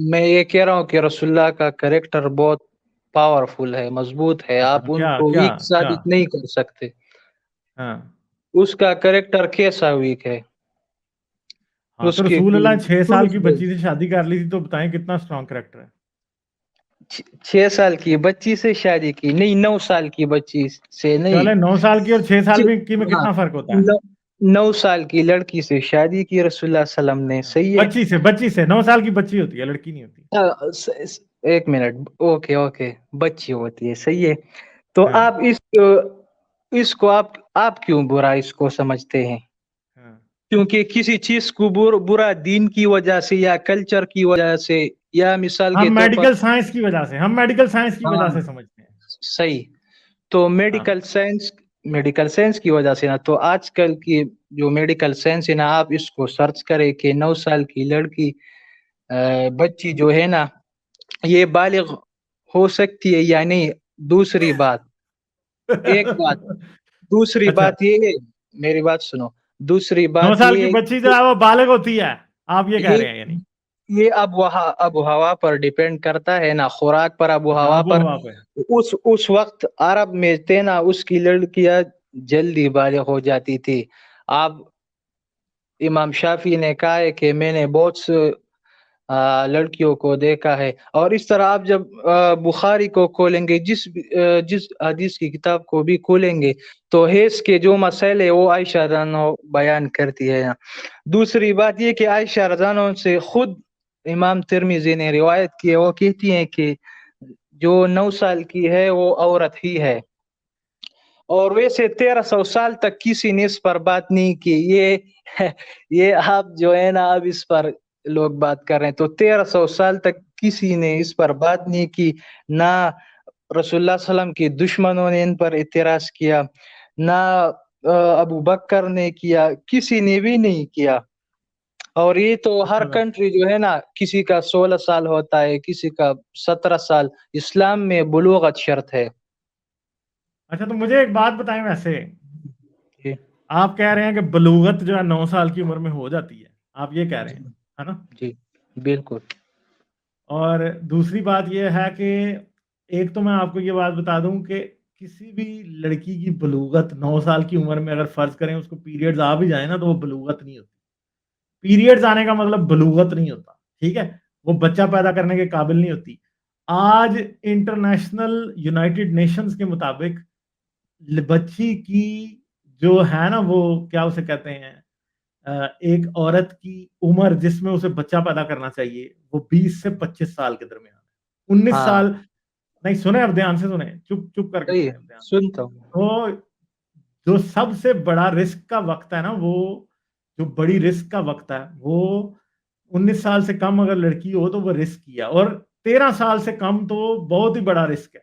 میں یہ کہہ رہا ہوں کہ رسول اللہ کا کریکٹر بہت پاورفل ہے، مضبوط ہے، اچھا آپ ان کیا کو کیا ویک کیا ثابت نہیں کر سکتے۔ ہاں اس کا کریکٹر کیسا ویک ہے؟ ہاں اس تو کی رسول اللہ 6 سال کی بچی چھ سے شادی کر لی تھی، تو بتائیں کتنا اسٹرانگ کریکٹر ہے۔ 6 سال کی بچی سے شادی کی؟ نہیں، 9 سال کی بچی سے نہیں، چلے 9 سال کی اور 6 سال کی میں ہاں، کتنا فرق ہوتا ہے؟ 9 سال کی لڑکی سے شادی کی رسول اللہ صلی اللہ علیہ وسلم نے، اچھا صحیح ہے؟ بچی سے 9 سال کی بچی ہوتی ہے، لڑکی نہیں ہوتی۔ ایک منٹ، اوکے، بچی ہوتی ہے، صحیح ہے۔ تو ہاں آپ اس کو آپ کیوں برا اس کو سمجھتے ہیں؟ ہاں کیونکہ کسی چیز کو برا دین کی وجہ سے یا کلچر کی وجہ سے، یا مثال کے ہم طور پر، میڈیکل سائنس کی وجہ سے ہاں سمجھتے ہیں۔ صحیح، تو ہاں میڈیکل سائنس کی وجہ سے نا، تو آج کل کی جو میڈیکل سائنس ہے نا، آپ اس کو سرچ کریں کہ 9 سال کی لڑکی بچی جو ہے نا، یہ بالغ ہو سکتی ہے یا نہیں؟ دوسری بات، ایک بات، دوسری اچھا بات یہ ہے، میری بات سنو، دوسری 9 بات سال یہ کی ہے بچی جو ہے وہ بالغ ہوتی ہے، آپ یہ کہہ یہ رہے ہیں یعنی؟ یہ اب ہوا پر ڈیپینڈ کرتا ہے نا، خوراک پر، اب اچھا ہوا آب و پر۔ ہوا پہ۔ اس وقت عرب میں تھے نا، اس کی لڑکیاں جلدی بالغ ہو جاتی تھی۔ آپ امام شافعی نے کہا ہے کہ میں نے بہت سے لڑکیوں کو دیکھا ہے، اور اس طرح آپ جب بخاری کو کھولیں گے، جس حدیث کی کتاب کو بھی کھولیں گے، تو حیض کے جو مسائل ہے وہ عائشہ رضی اللہ عنہا بیان کرتی ہے۔ دوسری بات یہ کہ عائشہ رضی اللہ عنہا سے خود امام ترمذی نے روایت کی ہے، وہ کہتی ہیں کہ جو 9 سال کی ہے وہ عورت ہی ہے، اور ویسے 1300 سال تک کسی نے اس پر بات نہیں کی۔ یہ آپ جو ہے نا، اب اس پر لوگ بات کر رہے ہیں، تو 1300 سال تک کسی نے اس پر بات نہیں کی، نہ رسول اللہ صلی اللہ علیہ وسلم کے دشمنوں نے ان پر اعتراض کیا، نہ ابو بکر نے کیا، کسی نے بھی نہیں کیا۔ اور یہ تو ہر اچھا کنٹری جو ہے نا، کسی کا 16 سال ہوتا ہے، کسی کا 17 سال، اسلام میں بلوغت شرط ہے۔ اچھا، تو مجھے ایک بات بتائیں، ویسے جی آپ کہہ رہے ہیں کہ بلوغت جو ہے 9 سال کی عمر میں ہو جاتی ہے، آپ یہ کہہ رہے ہیں، ہے نا؟ جی بالکل۔ اور دوسری بات یہ ہے کہ ایک تو میں آپ کو یہ بات بتا دوں کہ کسی بھی لڑکی کی بلوغت 9 سال کی عمر میں اگر فرض کریں اس کو پیریڈز آ بھی جائیں نا، تو وہ بلوغت نہیں ہوتی۔ پیریڈز آنے کا مطلب بلوغت نہیں ہوتا، ٹھیک ہے؟ وہ بچہ پیدا کرنے کے قابل نہیں ہوتی۔ آج انٹرنیشنل یونائٹڈ نیشنز کے مطابق بچی کی جو ہے نا، وہ کیا اسے کہتے ہیں، ایک عورت کی عمر جس میں اسے بچہ پیدا کرنا چاہیے، وہ 20 سے 25 سال کے درمیان ہے۔ 19 ہاں سال نہیں، سنیں اب دھیان سے سنیں، چپ کر کے صحیح سنیں ہے، اب دھیان سے۔ سنتا ہوں۔ تو جو سب سے بڑا رسک کا وقت ہے نا، وہ جو بڑی رسک کا وقت ہے وہ 19 سال سے کم اگر لڑکی ہو تو وہ رسک کیا، اور 13 سال سے کم تو بہت ہی بڑا رسک ہے،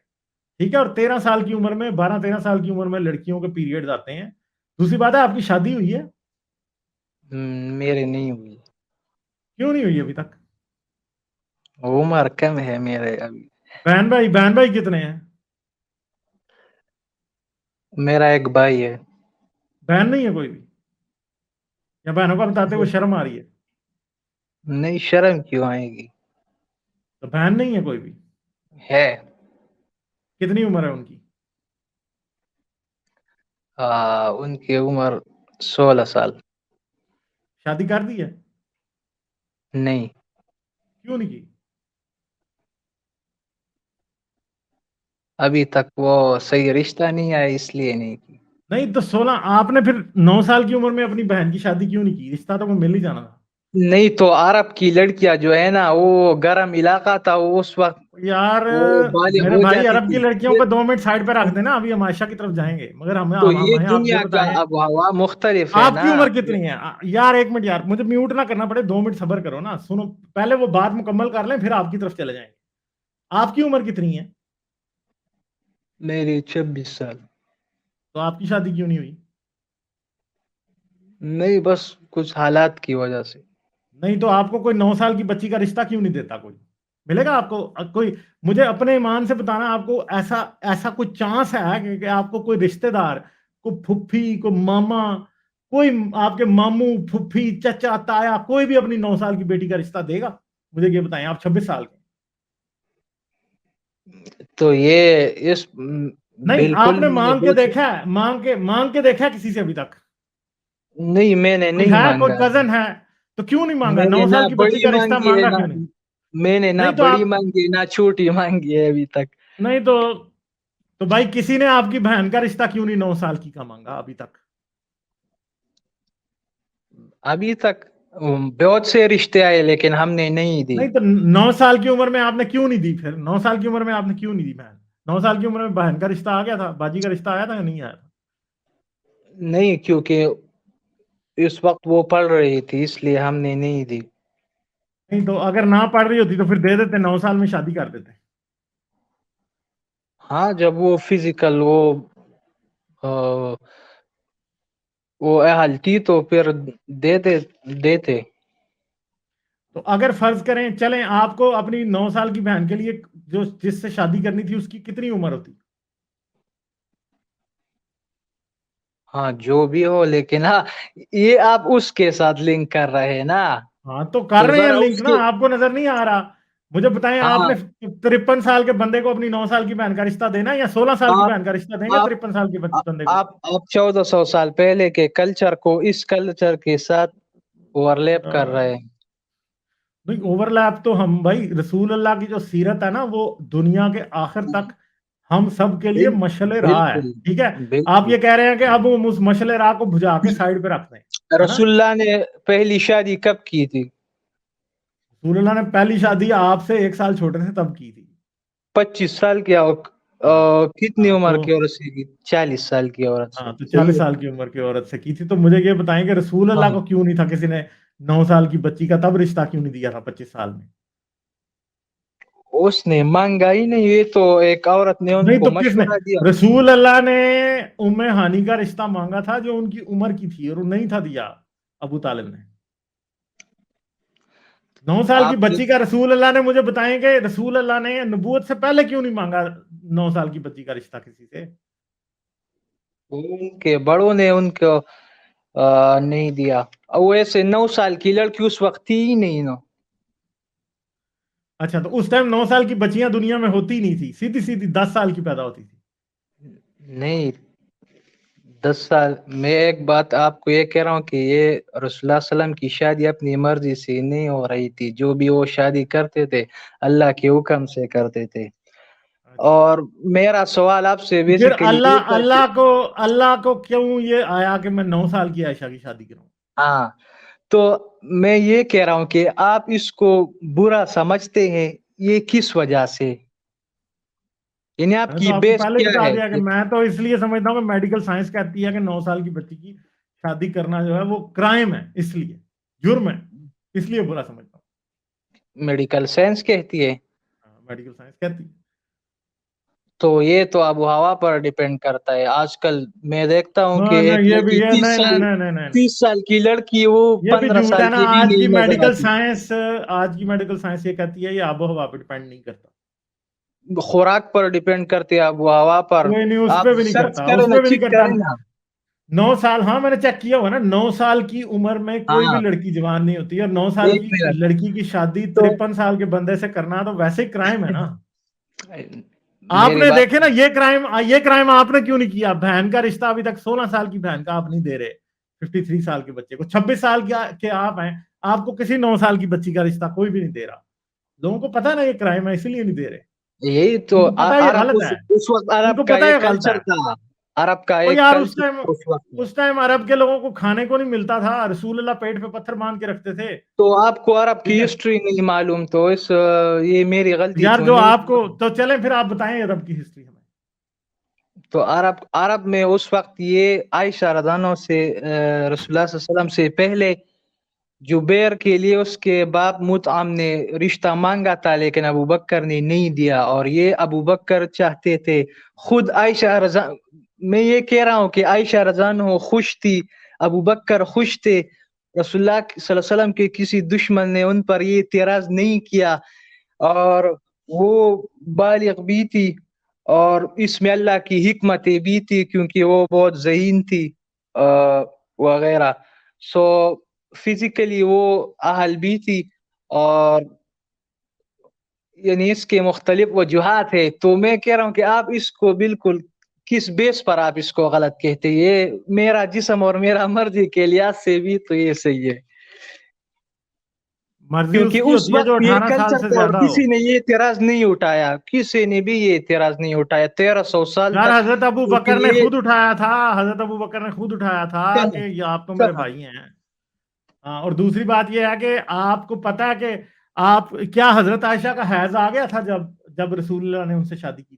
ٹھیک ہے؟ اور 13 سال کی عمر میں، 12-13 سال کی عمر میں لڑکیوں کے پیریڈز آتے ہیں۔ دوسری بات ہے، آپ کی شادی ہوئی ہے؟ میرے نہیں ہوئی، کیوں نہیں ہوئی ابھی تک؟ عمر کم ہے میرے ابھی۔ بہن بھائی کتنے ہیں؟ میرا ایک بھائی ہے۔ بہن نہیں ہے کوئی بھی؟ یا بہنوں کا بتاتے ہوئے شرم آ رہی ہے؟ نہیں، شرم کیوں آئے گی؟ تو بہن نہیں ہے کوئی بھی؟ ہے، کتنی عمر ہے ان کی؟ ان کی عمر 16 سال۔ شادی کر دی ہے؟ نہیں، کیوں نہیں کی؟ ابھی تک وہ صحیح رشتہ نہیں آیا، اس لیے نہیں کی۔ نہیں تو 16، آپ نے پھر 9 سال کی عمر میں اپنی بہن کی شادی کیوں نہیں کی؟ رشتہ تو وہ مل ہی جانا تھا۔ نہیں تو عرب کی لڑکیاں جو ہے نا، وہ گرم علاقہ تھا، وہ اس وقت یار وہ بالغ میرے ہو بھائی، جاتی عرب کی تھی۔ لڑکیوں کو 2 منٹ سائڈ پہ رکھ دینا، ابھی ہم عائشہ کی طرف جائیں گے، مگر ہمیں تو یہ آپ یہ دنیا کا بتائیں اب ہوا مختلف ہے آپ نا۔ کی عمر کتنی ہے؟ یار 1 منٹ، یار مجھے میوٹ نہ کرنا پڑے، 2 منٹ صبر کرو نا، سنو پہلے وہ بات مکمل کر لیں، پھر آپ کی طرف چلے جائیں گے۔ آپ کی عمر کتنی ہے؟ میری 26 سال۔ تو آپ کی شادی کیوں نہیں ہوئی؟ نہیں، بس کچھ حالات کی وجہ سے۔ نہیں تو آپ کو کوئی 9 سال کی بچی کا رشتہ کیوں نہیں دیتا؟ کوئی ملے گا آپ کو کوئی؟ مجھے اپنے ایمان سے بتانا، آپ کو ایسا کوئی چانس ہے کہ آپ کو کوئی رشتہ دار، کوئی پھپھی، کوئی ماما، کوئی آپ کے ماموں، پھپھی، چچا، تایا، کوئی بھی اپنی 9 سال کی بیٹی کا رشتہ دے گا؟ مجھے یہ بتائیں، آپ 26 سال کے، تو یہ اس نہیں آپ بالکل نے میں نے مانگ کے دیکھا ہے، مانگ کے دیکھا ہے کسی سے ابھی تک؟ نہیں، میں نے کوئی نہیں ہے، کوئی مانگا، کزن ہے تو کیوں نہیں مانگا؟ میں نے 9 نہ سال کی بچی بڑی کا رشتہ مانگی ہے، مانگا نہ کیوں نہیں؟ میں نے نہ نہیں تو بڑی آپ، مانگی ہے نہ چھوٹی مانگی ہے ابھی تک. نہیں تو بھائی کسی نے آپ کی بہن کا رشتہ کیوں نہیں 9 سال کی کا مانگا ابھی تک؟ ابھی تک بہت سے رشتے آئے لیکن ہم نے نہیں دی. نہیں تو 9 سال کی عمر میں آپ نے کیوں نہیں دی؟ پھر 9 سال کی عمر میں آپ نے کیوں نہیں دی بہن؟ 9 سال کی عمر میں بہن کا رشتہ آ گیا تھا، باجی کا رشتہ آیا تھا یا نہیں آیا تھا؟ نہیں، کیونکہ اس وقت وہ پڑھ رہی تھی اس لیے ہم نے نہیں دی. نہیں تو اگر نہ پڑھ رہی ہوتی تو پھر دے دیتے، 9 سال میں شادی کر دیتے. ہاں، جب وہ فزیکل وہ اہل تھی تو پھر دیتے. تو اگر فرض کریں، چلیں آپ کو اپنی 9 سال کی بہن کے لیے جس سے شادی کرنی تھی اس کی کتنی عمر ہوتی؟ ہاں، جو بھی ہو، لیکن ہاں یہ آپ اس کے ساتھ لنک کر رہے ہیں نا. ہاں تو کر تو رہے ہیں ذرا لنک اس نا، کے آپ کو نظر نہیں آ رہا؟ مجھے بتائیں، آپ ہاں نے 53 سال کے بندے کو اپنی 9 سال کی بہن کا رشتہ دینا یا 16 سال کی آپ بہن کا رشتہ دیں گے آپ 53 سال کے بندے کو؟ آپ 1400 سال پہلے کے کلچر کو اس کلچر کے ساتھ اوور لیپ کر رہے ہیں. بھائی اوور لیپ تو ہم، بھائی رسول اللہ کی جو سیرت ہے نا وہ دنیا کے آخر تک ہم سب کے لیے مشعل راہ ہے، بالکل ٹھیک ہے؟ آپ بالکل. یہ کہہ رہے ہیں کہ اب ہم اس مشعل راہ کو بجھا کے سائڈ پہ رکھتے ہیں، ہے نا؟ رسول اللہ نے پہلی شادی کب کی تھی؟ رسول اللہ نے پہلی شادی آپ سے 1 سال چھوٹے تھے تب کی تھی. 25 سال کی ہاں کتنی ہاں عمر تو کی عورت سے کی؟ 40 سال کی عورت سے. ہاں تو صحیح 40 ہے. سال کی عمر کی عورت سے کی تھی. تو مجھے یہ بتائیں کہ رسول ہاں، اللہ کو کیوں نہیں تھا کسی نے 9 سال کی بچی کا تب رشتہ کیوں نہیں دیا تھا 25 سال میں؟ اس نے مانگا ہی نہیں، یہ تو ایک عورت نے ان نہیں کو تو کس نے؟ مشورہ دیا. رسول اللہ نے ام ہانی کا رشتہ مانگا تھا جو ان کی عمر کی تھی، اور وہ نہیں تھا دیا ابو طالب نے. 9 سال کی آپ بچی کا رسول اللہ نے، مجھے بتائیں کہ رسول اللہ نے نبوت سے پہلے کیوں نہیں مانگا 9 سال کی بچی کا رشتہ کسی سے؟ ان کے بڑوں نے ان کو نہیں دیا. ویسے 9 سال کی لڑکی اس وقت تھی ہی نہیں نا. اچھا، تو اس ٹائم 9 سال کی بچیاں دنیا میں ہوتی نہیں تھی، سیدھی سیدھی 10 سال کی پیدا ہوتی تھی. نہیں، 10 سال. میں ایک بات آپ کو یہ کہہ رہا ہوں کہ یہ رسول اللہ صلی اللہ علیہ وسلم کی شادی اپنی مرضی سے نہیں ہو رہی تھی. جو بھی وہ شادی کرتے تھے اللہ کے حکم سے کرتے تھے. اچھا، اور میرا سوال آپ سے پھر بیسیکلی یہ اللہ تھا کہ اللہ کو کیوں یہ آیا کہ میں 9 سال کی عائشہ کی شادی کروں؟ ہاں، تو میں یہ کہہ رہا ہوں کہ آپ اس کو برا سمجھتے ہیں، یہ کس وجہ سے؟ یعنی میں آپ نے تو کی آپ کو بیس پہلے کیا بتا ہے؟ دیا کہ میں تو اس لیے سمجھتا ہوں کہ میڈیکل سائنس کہتی ہے کہ 9 سال کی بچی کی شادی کرنا جو ہے وہ کرائم ہے، اس لیے جرم ہے، اس لیے برا سمجھتا ہوں. میڈیکل سائنس کہتی ہے. میڈیکل سائنس کہتی ہے. تو یہ تو آب و ہوا پر ڈیپینڈ کرتا ہے. آج کل میں دیکھتا ہوں کہ نہیں ایک یہ بھی لڑکی یہ تیس نہیں سال نہیں نہیں نہیں نہیں 30 سال کی لڑکی وہ یہ بھی 15 جھوٹ سال ہے نا. کی بھی آج کی نہیں نظر میڈیکل آتی. سائنس یہ کہتی ہے یہ آب و ہوا پہ ڈیپینڈ نہیں کرتا. خوراک پر ڈیپینڈ کرتی ہے، آب و ہوا پر. کوئی نہیں، اس آپ پہ بھی نہیں سرچ کرتا، کریں اس نا، پہ بھی نہیں چیک کرتا. کریں نا. 9 سال، ہاں میں نے چیک کیا ہوا نا. 9 سال کی عمر میں کوئی بھی ہاں، لڑکی جوان نہیں ہوتی، اور 9 سال ایک کی منٹ. لڑکی کی شادی تو 53 سال کے بندے سے کرنا تو ویسے ہی کرائم ہے نا. آپ میری نے بات دیکھے نا یہ کرائم آپ نے کیوں نہیں کیا؟ بہن کا رشتہ ابھی تک 16 سال کی بہن کا آپ نہیں دے رہے 53 سال کے بچے کو. 26 سال کے آپ ہیں، آپ کو کسی 9 سال کی بچی کا رشتہ کوئی بھی نہیں دے رہا. لوگوں کو پتا نا یہ کرائم ہے، اسی لیے نہیں دے رہے. یہی تو ان کو پتا یہ عرب غلط ہے، اس وقت ان کو عرب کا پتا ایک یہ غلط کلچر ہے. تھا. عرب کا اور ایک یار اس ٹائم کلچر اس وقت میں. اس ٹائم عرب کے لوگوں کو کھانے کو نہیں ملتا تھا، رسول اللہ پیٹ پہ پتھر باندھ کے رکھتے تھے. تو آپ کو عرب ٹھیک کی ہے ہسٹری نہیں معلوم، تو یہ میری غلطی یار، تو جو نہیں. آپ کو تو چلیں پھر آپ بتائیں عرب کی ہسٹری ہمیں. تو عرب میں اس وقت یہ عائشہ رضی اللہ عنہا سے رسول اللہ صلی اللہ علیہ وسلم سے پہلے جبیر کے لیے اس کے باپ مطعم نے رشتہ مانگا تھا، لیکن ابو بکر نے نہیں دیا. اور یہ ابو بکر چاہتے تھے. خود عائشہ میں یہ کہہ رہا ہوں کہ عائشہ رضی اللہ عنہا خوش تھی، ابو بکر خوش تھے. رسول اللہ صلی اللہ علیہ وسلم کے کسی دشمن نے ان پر یہ اعتراض نہیں کیا، اور وہ بالغ بھی تھی، اور اس میں اللہ کی حکمتیں بھی تھی کیونکہ وہ بہت ذہین تھی وغیرہ. سو فزیکلی وہ اہل بھی تھی، اور یعنی اس کے مختلف وجوہات ہے، تو میں کہہ رہا ہوں کہ آپ اس کو بالکل کس بیس پر آپ اس کو غلط کہتے ہیں؟ یہ میرا جسم اور میرا مرضی کے لحاظ سے بھی تو یہ صحیح ہے، مرضی اس کیونکہ کی اس ہوتی ہے جو وقت یہ 18 سال کلچر سے تھا اور زیادہ ہو. کسی نے یہ اعتراض نہیں اٹھایا، کسی نے بھی یہ اعتراض نہیں اٹھایا 1300 سال یار تک. حضرت ابو بکر لیکن نے یہ خود اٹھایا تھا، حضرت ابو بکر نے خود اٹھایا تھا کہ یہ آپ تو میرے بھائی ہیں. ہاں، اور دوسری بات یہ ہے کہ آپ کو پتا ہے کہ آپ کیا حضرت عائشہ کا حیض آ گیا تھا جب رسول اللہ نے ان سے شادی کی؟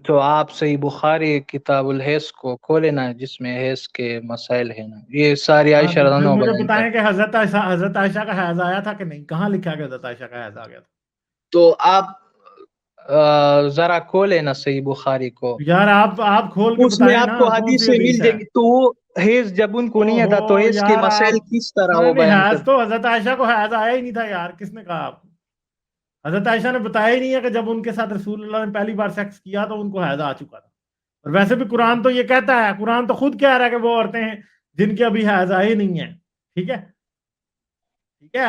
تو آپ صحیح بخاری کتاب الحیض کو کھولے نا، جس میں حیض کے مسائل ہیں نا، یہ ساری ہاں عائشہ تو رضی پھر اللہ عنہا مجھے بیان بتائیں کرتی. کہ حضرت عائشہ کا حیض آیا تھا کہ نہیں؟ کہاں لکھا کہ حضرت عائشہ کا حیض آ گیا تھا؟ تو آپ ذرا کھولے نا صحیح بخاری کو، یار آپ کھول کے اس میں بتائیں آپ نا کو کون سی حدیثیں مل حدیث ہے. جائیں گی. تو وہ حیض جب ان کو نہیں تھا تو اوہو حیض کے یار آپ مسائل کس طرح نہیں وہ نہیں، بیان حیض کر. تو حضرت عائشہ کو حیض آیا ہی نہیں تھا یار، کس نے کہا آپ کو؟ حضرت عائشہ نے بتایا ہی نہیں ہے کہ جب ان کے ساتھ رسول اللہ نے پہلی بار سیکس کیا تو ان کو حیض آ چکا تھا. اور ویسے بھی قرآن تو یہ کہتا ہے، قرآن تو خود کہہ رہا ہے کہ وہ عورتیں ہیں جن کے ابھی حیض آئے نہیں ہیں. ٹھیک ہے ٹھیک ہے،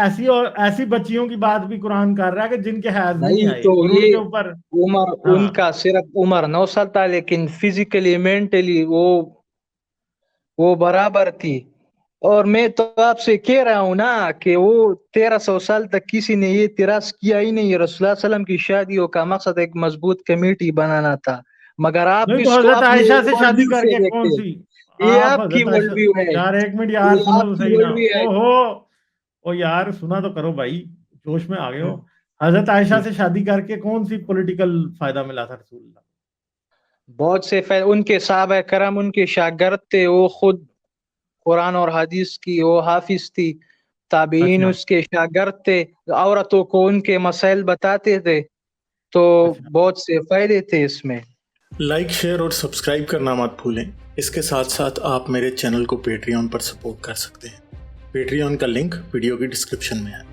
ایسی بچیوں کی بات بھی قرآن کر رہا ہے کہ جن کے حیض نہیں نہیں آئے تو اور ان یہ کے اوپر. عمر ان ہاں کا صرف عمر 9 سال تھا، لیکن فزیکلی مینٹلی وہ برابر تھی. اور میں تو آپ سے کہہ رہا ہوں نا کہ وہ 1300 سال تک کسی نے یہ اعتراض کیا ہی نہیں. رسول اللہ صلی اللہ علیہ وسلم کی شادیوں کا مقصد ایک مضبوط کمیٹی بنانا تھا، مگر آپ نہیں تو اس کو حضرت اپنے عائشہ سے ورلڈ شادی ویو کر سے کے کون دیکھتے سی؟ ہیں. یہ آپ آپ کی حضرت ورلڈ عائشہ، ویو ہے، یار ایک منٹ یار یہ سنو آپ تو کی صحیح نا. ورلڈ ویو ہے. او یار سنا تو کرو بھائی، جوش میں آ گئے ہو. حضرت عائشہ سے شادی کر کے کون سی پولیٹیکل فائدہ ملا تھا رسول اللہ؟ بہت سے ان کے صحابہ کرام ان کے شاگرد تھے، وہ خود قرآن اور حدیث کی وہ حافظ تھی. تابعین اچھا اس کے شاگرد تھے، عورتوں کو ان کے مسائل بتاتے تھے، تو اچھا. بہت سے فائدے تھے اس میں. لائک، شیئر اور سبسکرائب کرنا مت بھولیں. اس کے ساتھ ساتھ آپ میرے چینل کو پیٹریون پر سپورٹ کر سکتے ہیں. پیٹریون کا لنک ویڈیو کی ڈسکرپشن میں ہے.